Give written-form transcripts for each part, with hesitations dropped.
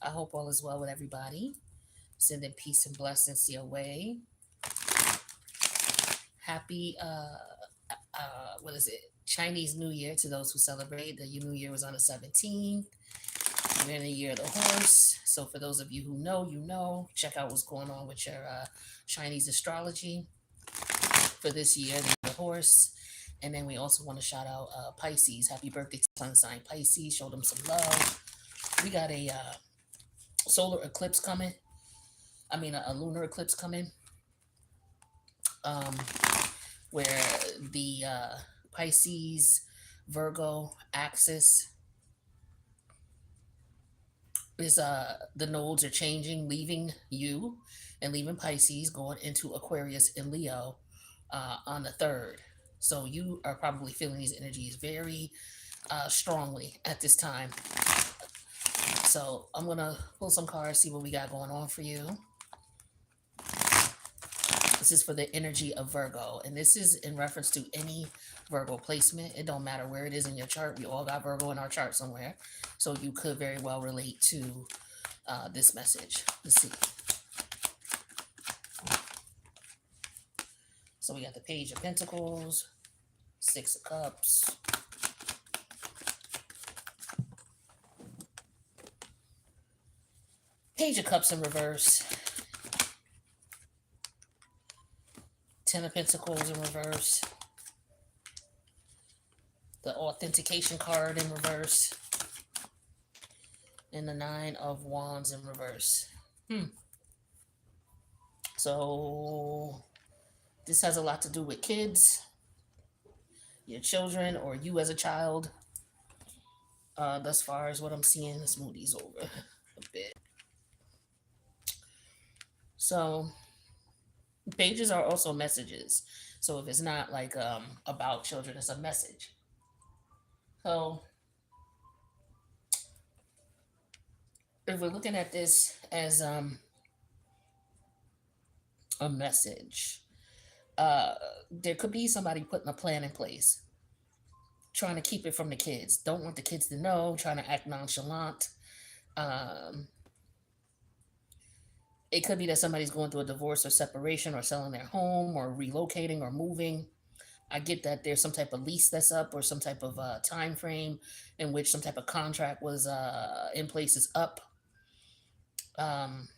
I hope all is well with everybody. Sending peace and blessings your way. Happy, what is it? Chinese New Year to those who celebrate. The New Year was on the 17th. We're in the year of the horse. So for those of you who know, you know. Check out what's going on with your Chinese astrology for this year, the horse. And then we also want to shout out Pisces. Happy birthday to sun sign Pisces. Show them some love. We got a solar eclipse coming. A lunar eclipse coming. Um, where the Pisces Virgo axis is the nodes are changing, leaving you and leaving Pisces, going into Aquarius and Leo on the 3rd. So you are probably feeling these energies very strongly at this time. So I'm gonna pull some cards, see what we got going on for you. This is for the energy of Virgo, and this is in reference to any Virgo placement. It don't matter where it is in your chart. We all got Virgo in our chart somewhere, so you could very well relate to this message. Let's see. So we got the Page of Pentacles, Six of Cups, Page of Cups in reverse, Ten of Pentacles in reverse, the Authentication card in reverse, and the Nine of Wands in reverse. So this has a lot to do with kids, your children, or you as a child. Thus far as what I'm seeing, let's move these over a bit. So pages are also messages. So if it's not like about children, it's a message. So if we're looking at this as a message, there could be somebody putting a plan in place, trying to keep it from the kids. Don't want the kids to know, trying to act nonchalant. It could be that somebody's going through a divorce or separation or selling their home or relocating or moving. I get that there's some type of lease that's up or some type of time frame in which some type of contract was in place is up. And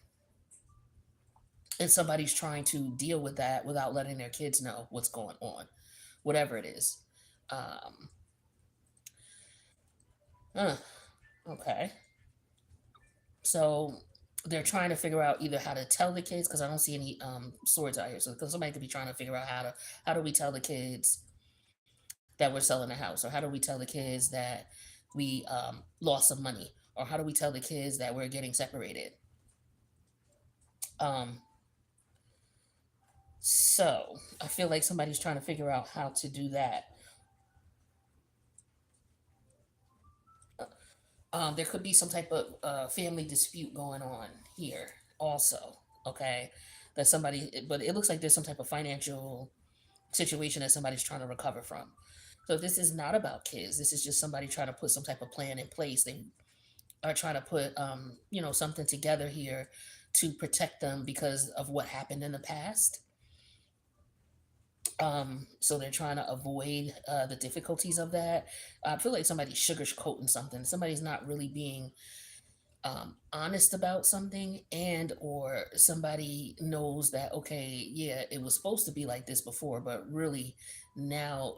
somebody's trying to deal with that without letting their kids know what's going on, whatever it is. Okay. So they're trying to figure out either how to tell the kids, because I don't see any swords out here. So because somebody could be trying to figure out how do we tell the kids that we're selling the house, or how do we tell the kids that we lost some money, or how do we tell the kids that we're getting separated. So I feel like somebody's trying to figure out how to do that. There could be some type of family dispute going on here also. Okay, that somebody, but it looks like there's some type of financial situation that somebody's trying to recover from. So this is not about kids. This is just somebody trying to put some type of plan in place. They are trying to put something together here to protect them because of what happened in the past. So they're trying to avoid the difficulties of that. I feel like somebody's sugarcoating something. Somebody's not really being honest about something, and or somebody knows that, okay, yeah, it was supposed to be like this before, but really now,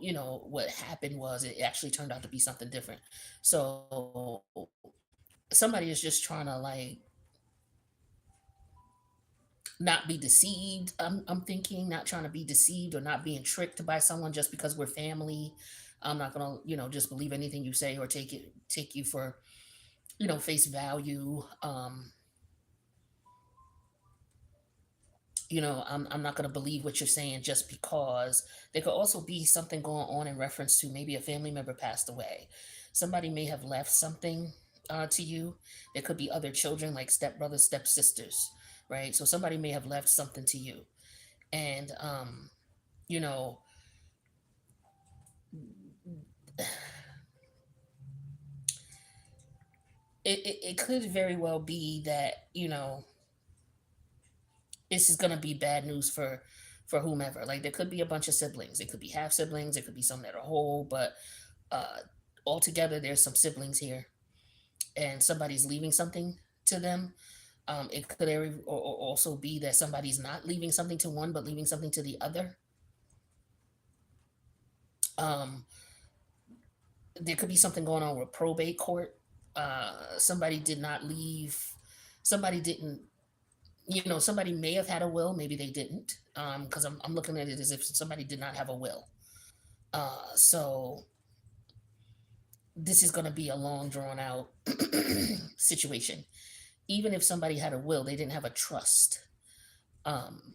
what happened was it actually turned out to be something different. So somebody is just trying to like not be deceived. I'm thinking, not trying to be deceived or not being tricked by someone just because we're family. I'm not gonna, just believe anything you say or take you for, face value. I'm not going to believe what you're saying just because. There could also be something going on in reference to maybe a family member passed away. Somebody may have left something to you. There could be other children, like stepbrothers, stepsisters, right? So somebody may have left something to you. And, you know, it could very well be that, this is gonna be bad news for whomever. Like, there could be a bunch of siblings. It could be half siblings. It could be some that are whole, but uh, altogether, there's some siblings here, and somebody's leaving something to them. It could also be that somebody's not leaving something to one, but leaving something to the other. Um, there could be something going on with probate court. Somebody did not leave. Somebody didn't. Somebody may have had a will. Maybe they didn't. Because I'm looking at it as if somebody did not have a will. So this is going to be a long, drawn out situation. Even if somebody had a will, they didn't have a trust. Um,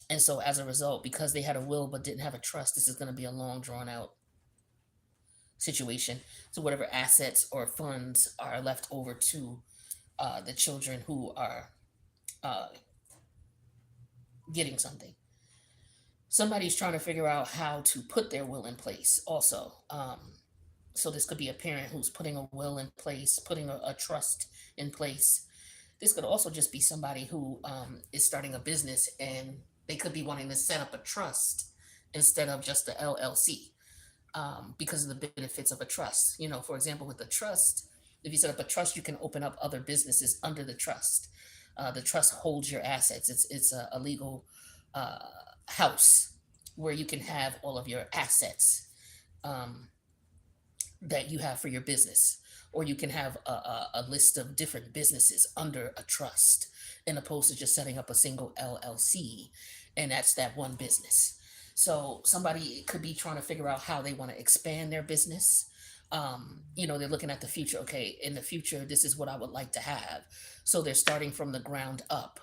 and so as a result, because they had a will but didn't have a trust, this is going to be a long, drawn out situation. So whatever assets or funds are left over to the children who are uh, getting something. Somebody's trying to figure out how to put their will in place also. So this could be a parent who's putting a will in place, putting a trust in place. This could also just be somebody who is starting a business, and they could be wanting to set up a trust instead of just the LLC, because of the benefits of a trust. For example, with the trust, if you set up a trust, you can open up other businesses under the trust. The trust holds your assets. It's a legal uh, house where you can have all of your assets. Um, that you have for your business, or you can have a list of different businesses under a trust, in opposed to just setting up a single LLC, and that's that one business. So somebody could be trying to figure out how they want to expand their business. They're looking at the future. Okay, in the future, this is what I would like to have. So they're starting from the ground up,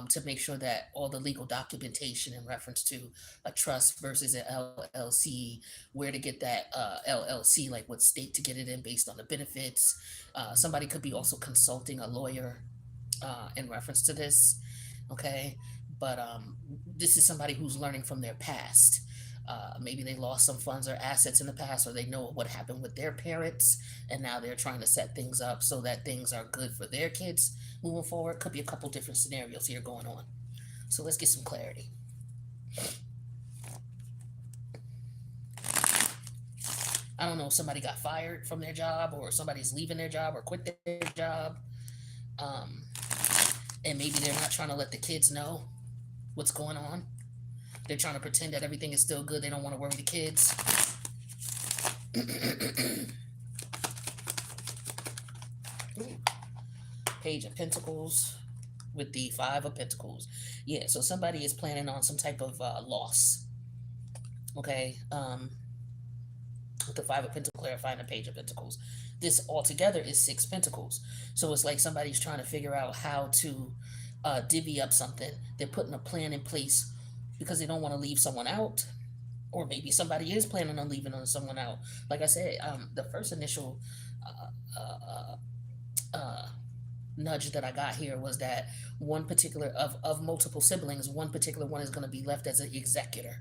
to make sure that all the legal documentation in reference to a trust versus an LLC, where to get that LLC, like what state to get it in based on the benefits. Somebody could be also consulting a lawyer in reference to this. Okay. But this is somebody who's learning from their past. Maybe they lost some funds or assets in the past, or they know what happened with their parents, and now they're trying to set things up so that things are good for their kids moving forward. Could be a couple different scenarios here going on. So let's get some clarity. I don't know if somebody got fired from their job, or somebody's leaving their job or quit their job. Um, and maybe they're not trying to let the kids know what's going on. They're trying to pretend that everything is still good. They don't want to worry the kids. Page of Pentacles with the Five of Pentacles. Yeah, so somebody is planning on some type of loss. Okay. With the Five of Pentacles clarifying the Page of Pentacles. This altogether is Six Pentacles. So it's like somebody's trying to figure out how to divvy up something. They're putting a plan in place because they don't want to leave someone out. Or maybe somebody is planning on leaving on someone out. Like I said, the first initial nudge that I got here was that one particular of multiple siblings, one particular one is going to be left as an executor.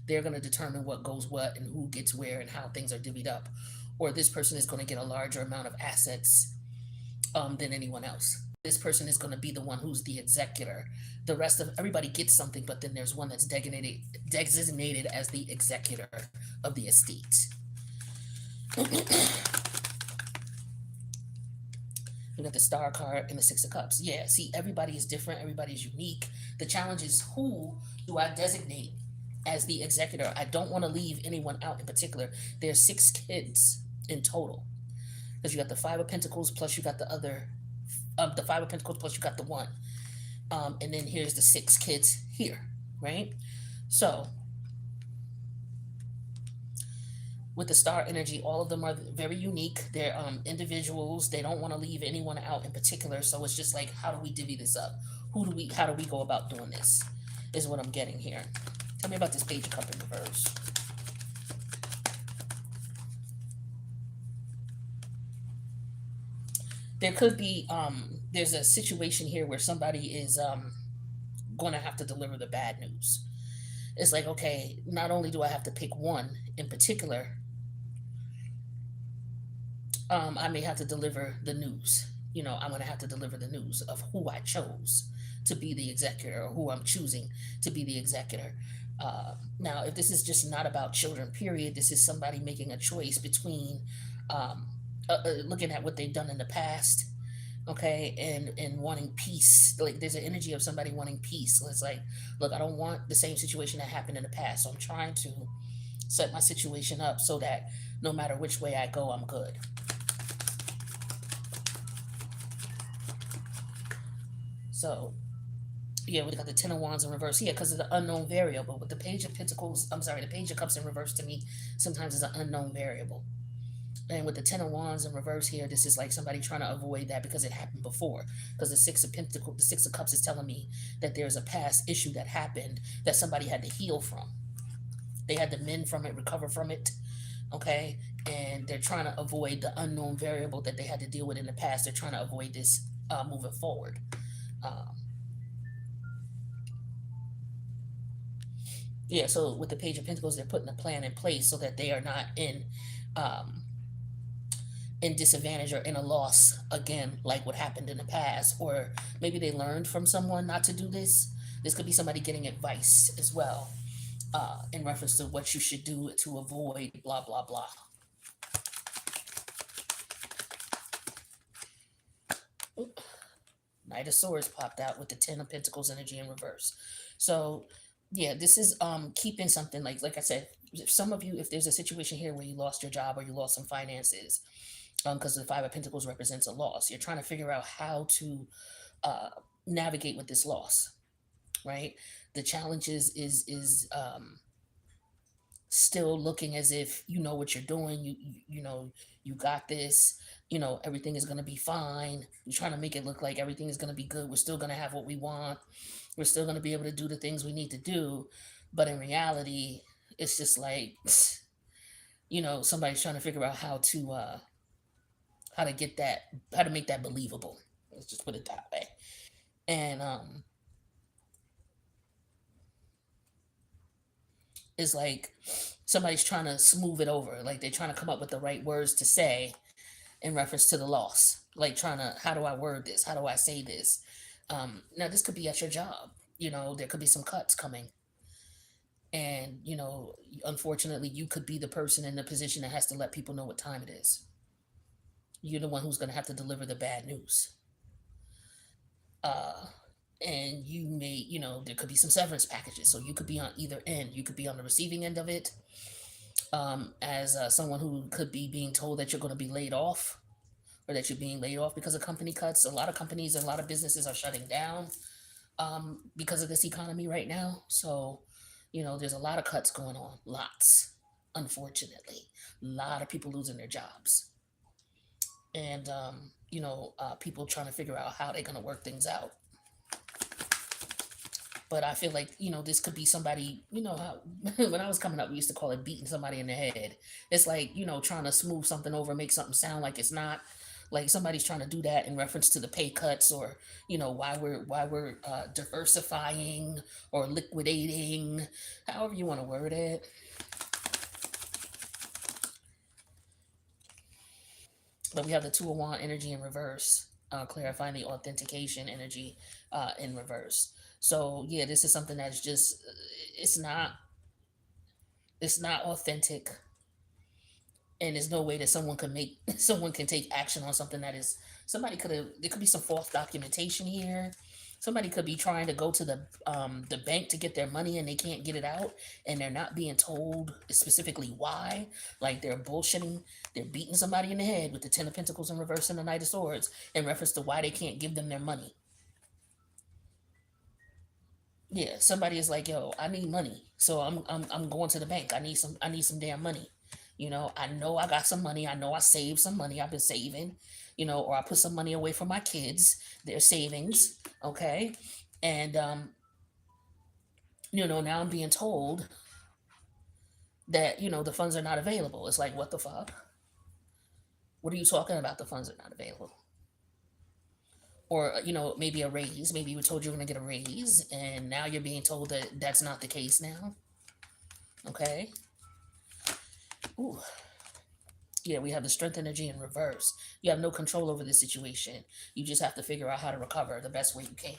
They're going to determine what goes what and who gets where and how things are divvied up. Or this person is going to get a larger amount of assets than anyone else. This person is going to be the one who's the executor. The rest of everybody gets something, but then there's one that's designated as the executor of the estate. We got the Star card and the Six of Cups. Yeah, see, everybody is different. Everybody's unique. The challenge is, who do I designate as the executor? I don't want to leave anyone out in particular. There's 6 kids in total. Because you got the Five of Pentacles, plus you got the other, the Five of Pentacles, plus you got the one. And then here's the 6 kids here, right? So with the star energy, all of them are very unique. They're individuals. They don't want to leave anyone out in particular. So it's just like, how do we divvy this up? How do we go about doing this? Is what I'm getting here. Tell me about this Page of Cups in reverse. There could be, there's a situation here where somebody is going to have to deliver the bad news. It's like, okay, not only do I have to pick one in particular, I may have to deliver the news. I'm going to have to deliver the news of who I chose to be the executor, or who I'm choosing to be the executor. Now, if this is just not about children, period, this is somebody making a choice between um, looking at what they've done in the past, okay, and wanting peace. Like, there's an energy of somebody wanting peace. So it's like, look, I don't want the same situation that happened in the past, so I'm trying to set my situation up so that no matter which way I go, I'm good. So yeah, we got the Ten of Wands in reverse. Yeah, because of the unknown variable. With the Page of Pentacles, I'm sorry, the Page of Cups in reverse to me sometimes is an unknown variable. And with the Ten of Wands in reverse here, this is like somebody trying to avoid that because it happened before. Because the Six of Pentacles, the Six of Cups is telling me that there's a past issue that happened that somebody had to heal from. They had to mend from it, recover from it, okay? And they're trying to avoid the unknown variable that they had to deal with in the past. They're trying to avoid this moving forward. Um, yeah, so with the Page of Pentacles, they're putting a plan in place so that they are not um, in disadvantage or in a loss again, like what happened in the past. Or maybe they learned from someone not to do this. This could be somebody getting advice as well, in reference to what you should do to avoid blah, blah, blah. Oop. Knight of Swords popped out with the Ten of Pentacles energy in reverse. So yeah, this is keeping something, like I said, if some of you, if there's a situation here where you lost your job or you lost some finances, because the Five of Pentacles represents a loss, you're trying to figure out how to uh, navigate with this loss, right? The challenge is still looking as if you know what you're doing. You know you got this. Everything is gonna be fine. You're trying to make it look like everything is gonna be good. We're still gonna have what we want. We're still gonna be able to do the things we need to do. But in reality, it's just like somebody's trying to figure out how to get that, how to make that believable. Let's just put it that way. And it's like somebody's trying to smooth it over. Like they're trying to come up with the right words to say in reference to the loss. Like trying to, how do I word this? How do I say this? Now this could be at your job. There could be some cuts coming. And, unfortunately, you could be the person in the position that has to let people know what time it is. You're the one who's going to have to deliver the bad news. Uh, and you may, there could be some severance packages. So you could be on either end. You could be on the receiving end of it, as someone who could be being told that you're going to be laid off, or that you're being laid off because of company cuts. A lot of companies and a lot of businesses are shutting down because of this economy right now. So, there's a lot of cuts going on. Lots, unfortunately. A lot of people losing their jobs. And, people trying to figure out how they're going to work things out. But I feel like, this could be somebody, how when I was coming up, we used to call it beating somebody in the head. It's like, trying to smooth something over, make something sound like it's not. Like somebody's trying to do that in reference to the pay cuts, or why we're diversifying or liquidating, however you want to word it. But we have the Two of Wands energy in reverse, clarifying the authentication energy in reverse. So yeah, this is something that's just it's not authentic, and there's no way that someone can make someone can take action on something that is, somebody could have, there could be some false documentation here. Somebody could be trying to go to the bank to get their money and they can't get it out, and they're not being told specifically why. Like they're bullshitting, they're beating somebody in the head with the Ten of Pentacles in reverse and the Knight of Swords in reference to why they can't give them their money. Yeah, somebody is like, yo, I need money, so I'm going to the bank. I need some damn money. I know I got some money. I know I saved some money. I've been saving, or I put some money away for my kids, their savings. Okay. And now I'm being told that, the funds are not available. It's like, what the fuck? What are you talking about? The funds are not available. Or, maybe a raise. Maybe you were told you were going to get a raise, and now you're being told that that's not the case now. Okay. Ooh. Yeah, we have the strength energy in reverse. You have no control over the situation. You just have to figure out how to recover the best way you can.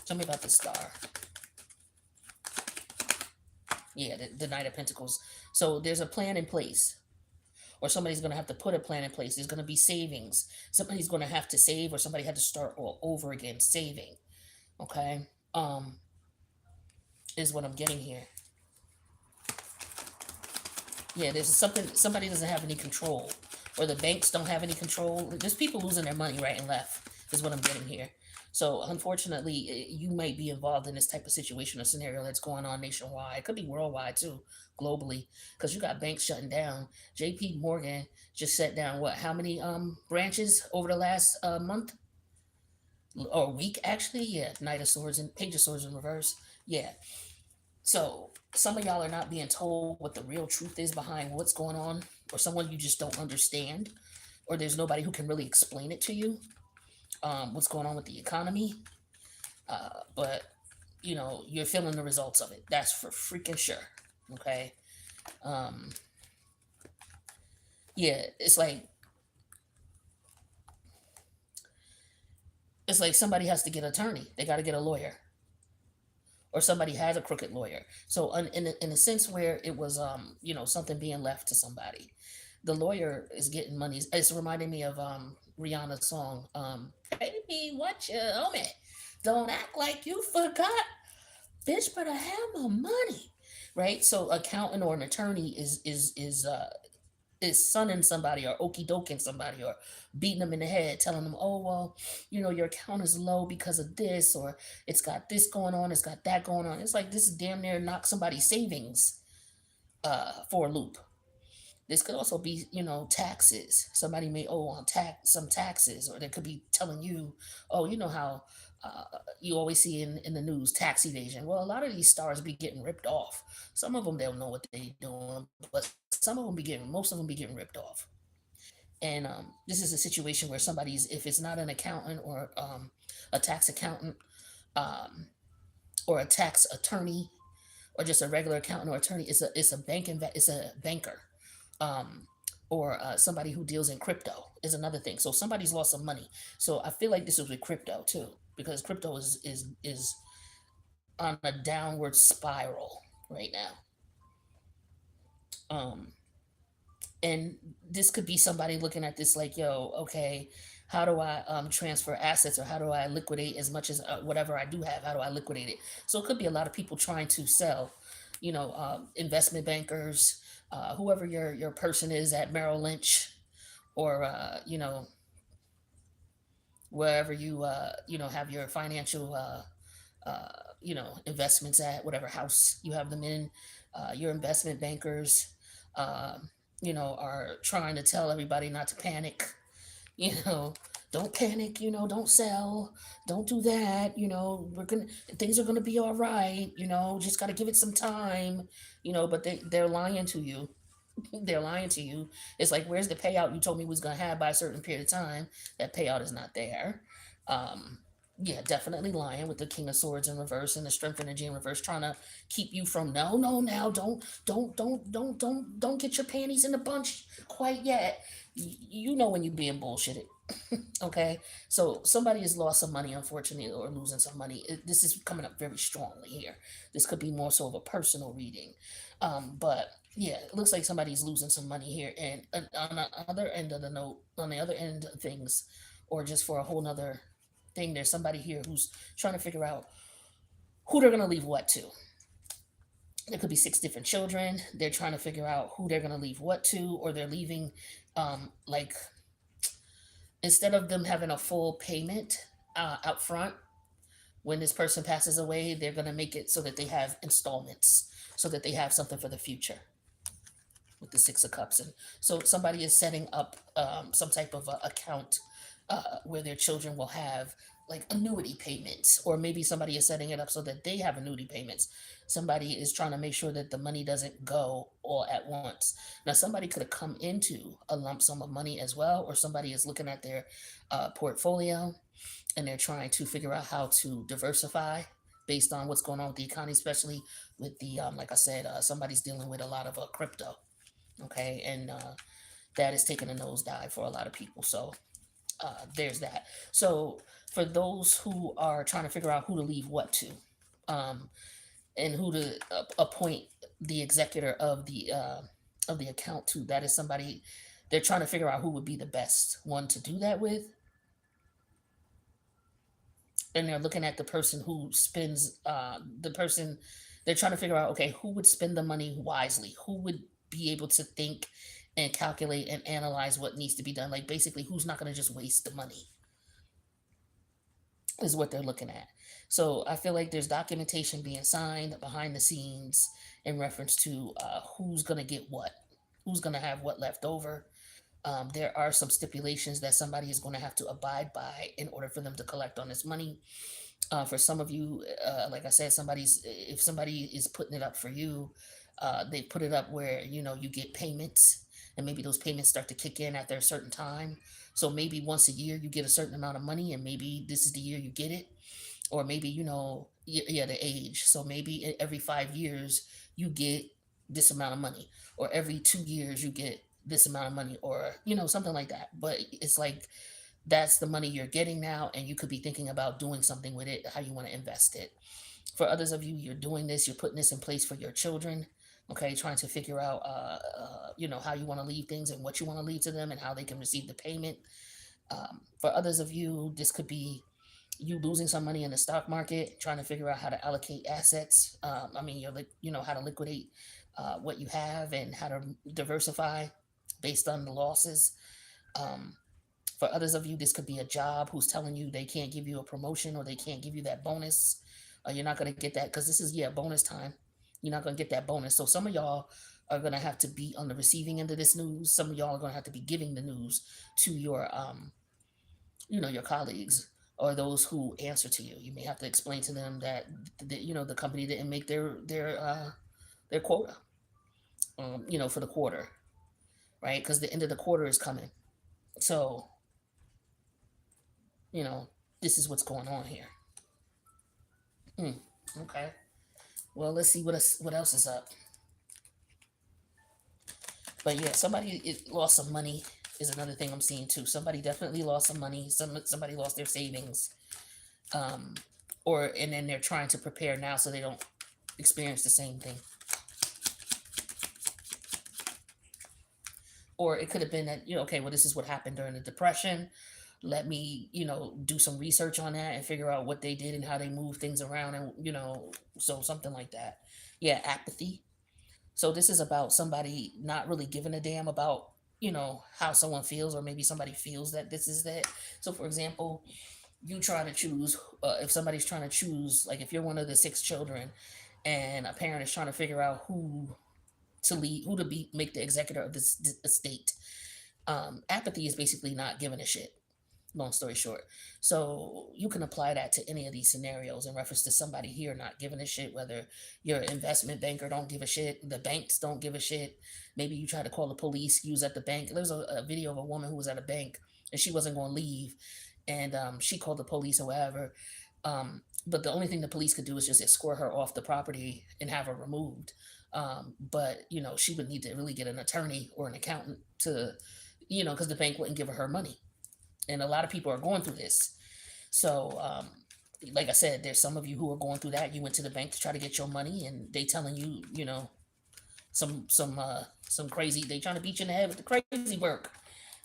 Tell me about the star. Yeah, the Knight of Pentacles. So there's a plan in place, or somebody's going to have to put a plan in place. There's going to be savings. Somebody's going to have to save, or somebody had to start all over again saving. Okay, um, is what I'm getting here. Yeah, there's something. Somebody doesn't have any control, or the banks don't have any control. There's people losing their money right and left. Is what I'm getting here. So unfortunately, you might be involved in this type of situation or scenario that's going on nationwide. It could be worldwide too, globally, because you got banks shutting down. J.P. Morgan just shut down what? How many branches over the last month or week? Actually, yeah. Knight of Swords and Page of Swords in reverse. Yeah. So some of y'all are not being told what the real truth is behind what's going on, or someone you just don't understand, or there's nobody who can really explain it to you. What's going on with the economy, but you're feeling the results of it. That's for freaking sure. Okay. Um, yeah, it's like somebody has to get an attorney. They got to get a lawyer, or somebody has a crooked lawyer. So in a sense where it was something being left to somebody, the lawyer is getting money. It's reminding me of Rihanna's song, "Baby, what you owe me? Don't act like you forgot, bitch. Better have my money." Right. So accountant or an attorney is sunning somebody or okey doking somebody or beating them in the head, telling them, oh, well, your account is low because of this, or it's got this going on, it's got that going on. It's like this damn near knock somebody's savings for a loop. This could also be, taxes. Somebody may owe on some taxes, or they could be telling you, oh, you know how uh, you always see in the news tax evasion. Well, a lot of these stars be getting ripped off. Some of them don't know what they're doing, but most of them be getting ripped off. And this is a situation where somebody's, if it's not an accountant or a tax accountant, um, or a tax attorney, or just a regular accountant or attorney, it's a banker, um, or somebody who deals in crypto is another thing. So somebody's lost some money. So I feel like this is with crypto too, because crypto is on a downward spiral right now. Um, and this could be somebody looking at this like, yo, okay, how do I transfer assets, or how do I liquidate as much as whatever I do have? How do I liquidate it? So it could be a lot of people trying to sell, investment bankers, whoever your person is at Merrill Lynch, or wherever you have your financial investments at, whatever house you have them in. Your investment bankers, um, are trying to tell everybody not to panic. You know, don't panic. Don't sell. Don't do that. Things are gonna be all right. Just gotta give it some time. But they're lying to you. They're lying to you. It's like, where's the payout you told me was gonna have by a certain period of time? That payout is not there. Um, yeah, definitely lying with the King of Swords in reverse and the Strength energy in reverse, trying to keep you from no, no, now don't get your panties in a bunch quite yet. You know when you're being bullshitted. Okay, so somebody has lost some money, unfortunately, or losing some money. This is coming up very strongly here. This could be more so of a personal reading, but yeah, it looks like somebody's losing some money here. And on the other end of the note, on the other end of things, or just for a whole nother thing, there's somebody here who's trying to figure out who they're going to leave what to. There could be 6 different children. They're trying to figure out who they're going to leave what to, or they're leaving, like, instead of them having a full payment out front when this person passes away, they're going to make it so that they have installments, so that they have something for the future with the 6 of Cups. And so somebody is setting up some type of account where their children will have like annuity payments, or maybe somebody is setting it up so that they have annuity payments. Somebody is trying to make sure that the money doesn't go all at once. Now, somebody could have come into a lump sum of money as well, or somebody is looking at their portfolio and they're trying to figure out how to diversify based on what's going on with the economy, especially with the like I said, somebody's dealing with a lot of crypto. Okay, and that is taking a nosedive for a lot of people. So there's that. So for those who are trying to figure out who to leave what to, um, and who to appoint the executor of the account to, that is somebody they're trying to figure out who would be the best one to do that with, and they're looking at the person who spends the person they're trying to figure out, okay, who would spend the money wisely, who would be able to think and calculate and analyze what needs to be done, like basically who's not going to just waste the money is what they're looking at. So I feel like there's documentation being signed behind the scenes in reference to who's going to get what, who's going to have what left over. There are some stipulations that somebody is going to have to abide by in order for them to collect on this money. For some of you, like I said, if somebody is putting it up for you, they put it up where you get payments, and maybe those payments start to kick in after a certain time. So maybe once a year you get a certain amount of money, and maybe this is the year you get it, or maybe yeah, the age. So maybe every 5 years you get this amount of money, or every 2 years you get this amount of money, or something like that. But it's like that's the money you're getting now, and you could be thinking about doing something with it, how you want to invest it. For others of you, you're doing this, you're putting this in place for your children. Okay, trying to figure out how you want to leave things and what you want to leave to them and how they can receive the payment. For others of you, this could be you losing some money in the stock market, trying to figure out how to allocate assets. I mean, how to liquidate what you have and how to diversify based on the losses. Um, for others of you, this could be a job who's telling you they can't give you a promotion or they can't give you that bonus. You're not going to get that because this is, yeah, bonus time. You're not going to get that bonus. So some of y'all are going to have to be on the receiving end of this news. Some of y'all are going to have to be giving the news to your colleagues or those who answer to you. You may have to explain to them that the company didn't make their quota, for the quarter, right? Because the end of the quarter is coming. So you know this is what's going on here. Hmm. Okay. Well, let's see what else is up. But yeah, lost some money is another thing I'm seeing too. Somebody definitely lost some money. Somebody lost their savings. Um, and then they're trying to prepare now so they don't experience the same thing. Or it could have been that okay, well, this is what happened during the depression. Let me do some research on that and figure out what they did and how they moved things around, and so something like that. Yeah, apathy. So this is about somebody not really giving a damn about how someone feels, or maybe somebody feels that this is that. So for example, you try to choose, if somebody's trying to choose, like if you're one of the six children and a parent is trying to figure out who to be make the executor of this estate. Apathy is basically not giving a shit, long story short. So you can apply that to any of these scenarios in reference to somebody here not giving a shit, whether your investment banker don't give a shit, the banks don't give a shit. Maybe you try to call the police, use at the bank. There was a video of a woman who was at a bank and she wasn't going to leave, and she called the police or whatever. But the only thing the police could do is just escort her off the property and have her removed. But she would need to really get an attorney or an accountant to, because the bank wouldn't give her money, and a lot of people are going through this. So, like I said, there's some of you who are going through that. You went to the bank to try to get your money, and they telling you, some crazy. They trying to beat you in the head with the crazy work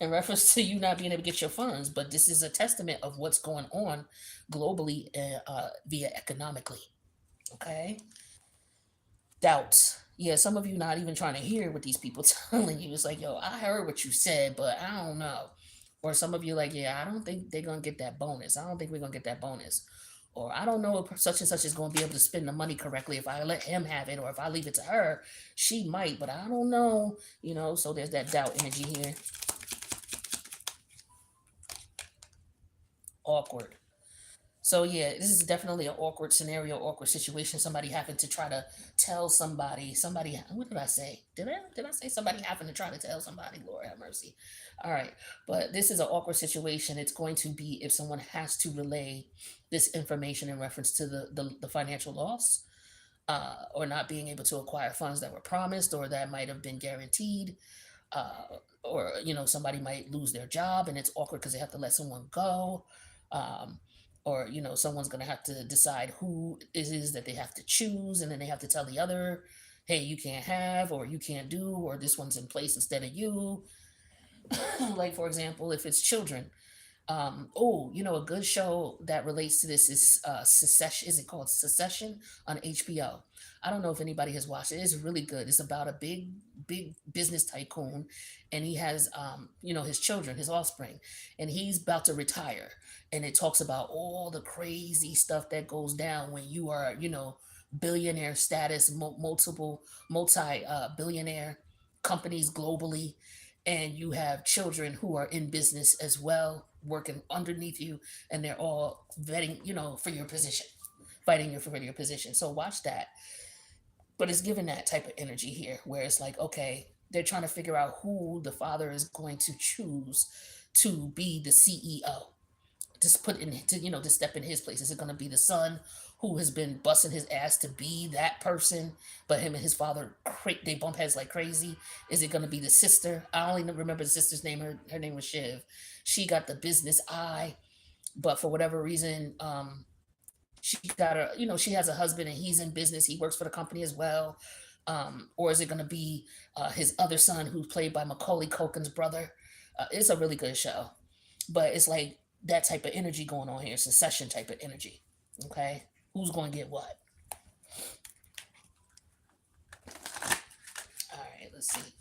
in reference to you not being able to get your funds. But this is a testament of what's going on globally, via economically. Okay. Doubts. Yeah, some of you not even trying to hear what these people telling you. It's like, yo, I heard what you said, but I don't know. Or some of you like, yeah, I don't think they're gonna get that bonus. I don't think we're gonna get that bonus. Or I don't know if such and such is gonna be able to spend the money correctly if I let him have it, or if I leave it to her, she might, but I don't know. So there's that doubt energy here. Awkward. So yeah, this is definitely an awkward scenario, awkward situation. Somebody having to try to tell somebody. Somebody. What did I say? Did I say somebody having to try to tell somebody? Lord have mercy. All right, but this is an awkward situation. It's going to be if someone has to relay this information in reference to the financial loss. or not being able to acquire funds that were promised or that might have been guaranteed. Or somebody might lose their job and it's awkward because they have to let someone go. um, or someone's going to have to decide who it is that they have to choose, and then they have to tell the other, hey, you can't have, or you can't do, or this one's in place instead of you. Like, for example, if it's children. A good show that relates to this is Secession. Is it called Secession on HBO? I don't know if anybody has watched it. It's really good. It's about a big business tycoon, and he has his children, his offspring, and he's about to retire. And it talks about all the crazy stuff that goes down when you are, billionaire status, multiple multi billionaire companies globally, and you have children who are in business as well, working underneath you, and they're all vetting, for your position, fighting you for your position. So watch that. But it's given that type of energy here, where it's like, okay, they're trying to figure out who the father is going to choose to be the CEO, just put in to to step in his place. Is it going to be the son who has been busting his ass to be that person, but him and his father they bump heads like crazy? Is it going to be the sister? I only remember the sister's name. Her name was Shiv. She got the business eye, but for whatever reason, she got a she has a husband and he's in business. He works for the company as well. Or is it going to be his other son, who's played by Macaulay Culkin's brother? It's a really good show, but it's like that type of energy going on here. Secession type of energy. Okay, who's going to get what? All right, let's see.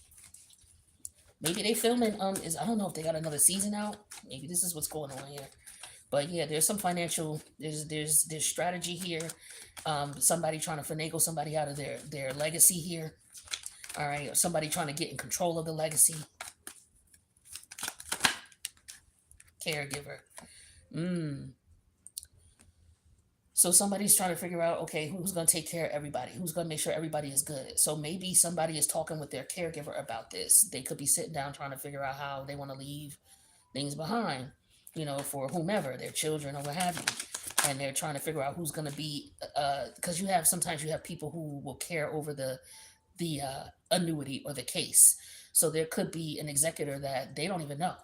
Maybe they filming. I don't know if they got another season out. Maybe this is what's going on here. But yeah, there's some financial. There's strategy here. Somebody trying to finagle somebody out of their legacy here. All right, or somebody trying to get in control of the legacy. Caregiver. So somebody's trying to figure out, okay, who's going to take care of everybody? Who's going to make sure everybody is good? So maybe somebody is talking with their caregiver about this. They could be sitting down trying to figure out how they want to leave things behind, for whomever, their children or what have you. And they're trying to figure out who's going to be, because sometimes you have people who will care over the annuity or the case. So there could be an executor that they don't even know,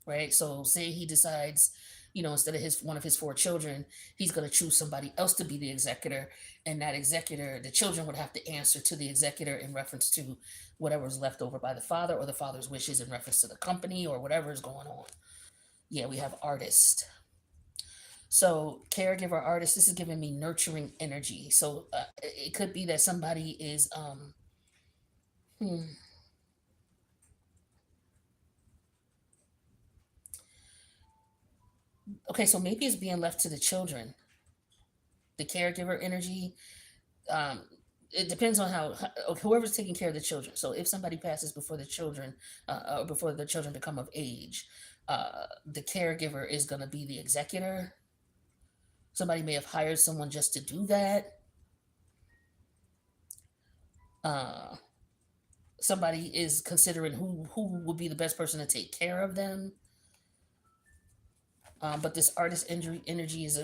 right? So say he decides, instead of one of his 4 children, he's going to choose somebody else to be the executor, and that executor, the children would have to answer to the executor in reference to whatever was left over by the father, or the father's wishes in reference to the company, or whatever is going on. Yeah, we have artist. So caregiver, artist, this is giving me nurturing energy. So it could be that somebody is okay, so maybe it's being left to the children. The caregiver energy, um, it depends on whoever's taking care of the children. So if somebody passes before the children, or before the children become of age, the caregiver is going to be the executor. Somebody may have hired someone just to do that. Uh, Somebody is considering who would be the best person to take care of them. But this artist energy is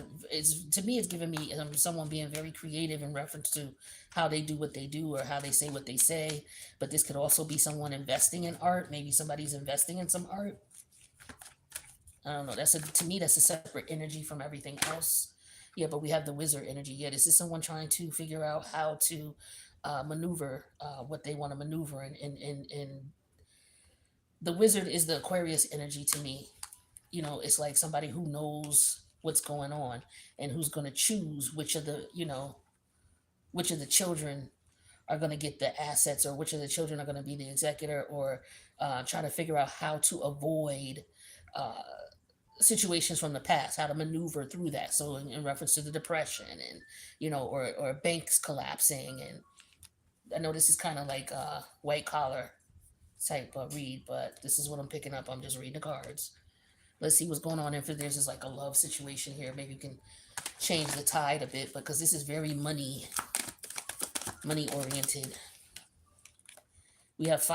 to me, it's giving me someone being very creative in reference to how they do what they do, or how they say what they say. But this could also be someone investing in art. Maybe somebody's investing in some art. I don't know. To me, that's a separate energy from everything else. Yeah, but we have the wizard energy. Yeah, this is someone trying to figure out how to maneuver what they want to maneuver, and the wizard is the Aquarius energy to me. It's like somebody who knows what's going on, and who's going to choose which of the children are going to get the assets, or which of the children are going to be the executor, or try to figure out how to avoid uh, situations from the past, how to maneuver through that. So in reference to the depression, and or banks collapsing. And I know this is kind of like a white collar type of read, but this is what I'm picking up. I'm just reading the cards. Let's see what's going on. If there's just like a love situation here, maybe you can change the tide a bit, because this is very money oriented. We have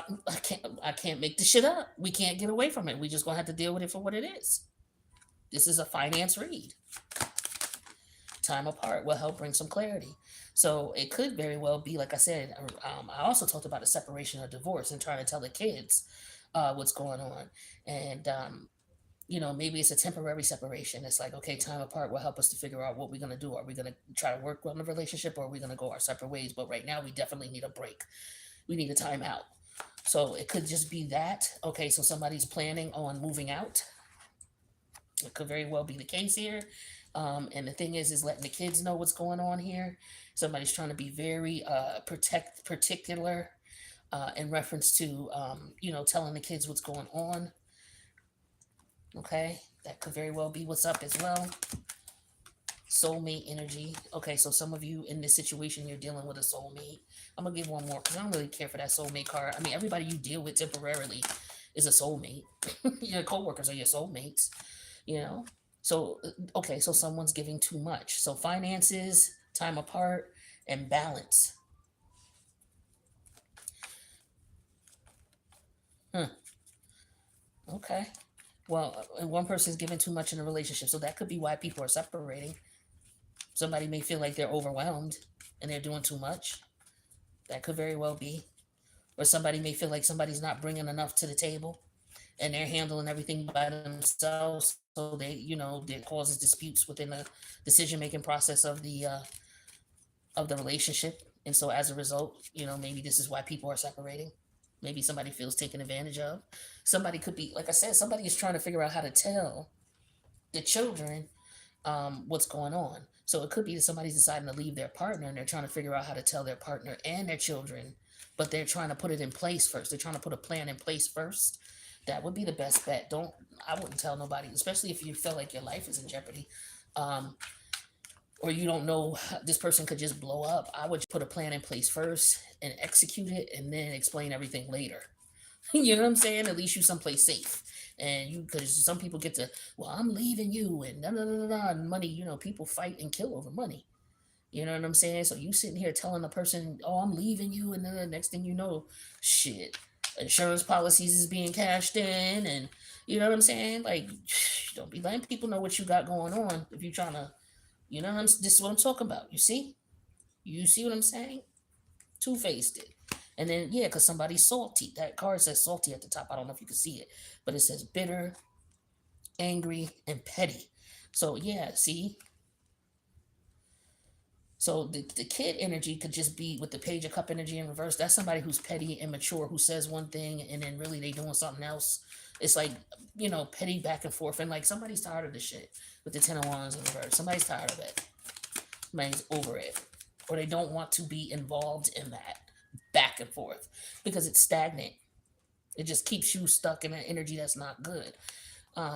I can't make this shit up. We can't get away from it. We just gonna have to deal with it for what it is. This is a finance read. Time apart will help bring some clarity. So it could very well be, like I said, I also talked about a separation or divorce and trying to tell the kids what's going on. And maybe it's a temporary separation. It's like, okay, time apart will help us to figure out what we're going to do. Are we going to try to work on the relationship, or are we going to go our separate ways? But right now, we definitely need a break. We need a time out. So it could just be that. Okay, so somebody's planning on moving out. It could very well be the case here. And the thing is letting the kids know what's going on here. Somebody's trying to be very particular in reference to, telling the kids what's going on. Okay, that could very well be what's up as well. Soulmate energy. Okay, so some of you in this situation, you're dealing with a soulmate. I'm gonna give one more because I don't really care for that soulmate card. I mean, everybody you deal with temporarily is a soulmate. Your coworkers are your soulmates. You know. So okay, so someone's giving too much. So finances, time apart, and balance. Huh. Okay. Well, one person's giving too much in a relationship, so that could be why people are separating. Somebody may feel like they're overwhelmed and they're doing too much. That could very well be. Or somebody may feel like somebody's not bringing enough to the table and they're handling everything by themselves. So that causes disputes within the decision making process of the relationship. And so as a result, maybe this is why people are separating. Maybe somebody feels taken advantage of. Somebody could be, like I said, somebody is trying to figure out how to tell the children what's going on. So it could be that somebody's deciding to leave their partner and they're trying to figure out how to tell their partner and their children, but they're trying to put it in place first. They're trying to put a plan in place first. That would be the best bet. I wouldn't tell nobody, especially if you feel like your life is in jeopardy. Um, or you don't know, this person could just blow up. I would put a plan in place first and execute it and then explain everything later. You know what I'm saying? At least you someplace safe. And because some people get to, well, I'm leaving you and da da da da, and money. People fight and kill over money. You know what I'm saying? So you sitting here telling the person, oh, I'm leaving you, and then the next thing you know, shit, insurance policies is being cashed in, and you know what I'm saying? Like, don't be letting people know what you got going on if you're trying to, this is what I'm talking about. You see what I'm saying? Two-faced it. And then, yeah, because somebody's salty. That card says salty at the top. I don't know if you can see it, but it says bitter, angry, and petty. So, yeah, see? So the kid energy could just be with the Page of Cup energy in reverse. That's somebody who's petty, immature, who says one thing and then really they doing something else. It's like, petty back and forth. And like somebody's tired of this shit with the Ten of Wands in reverse. Somebody's tired of it. Somebody's over it. Or they don't want to be involved in that back and forth because it's stagnant. It just keeps you stuck in an energy that's not good.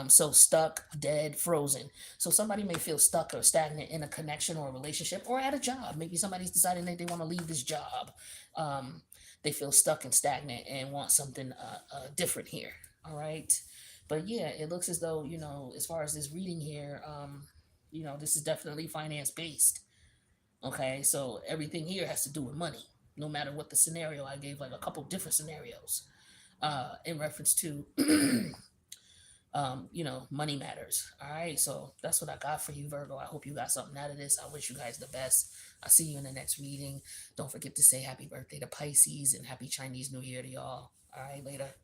So stuck, dead, frozen. So somebody may feel stuck or stagnant in a connection or a relationship or at a job. Maybe somebody's deciding that they want to leave this job. They feel stuck and stagnant and want something different here. All right. But yeah, it looks as though, as far as this reading here, this is definitely finance based. Okay. So everything here has to do with money. No matter what the scenario, I gave like a couple different scenarios in reference to money matters. All right, so that's what I got for you, Virgo. I hope you got something out of this. I wish you guys the best. I'll see you in the next reading. Don't forget to say happy birthday to Pisces and happy Chinese New Year to y'all. All right, later.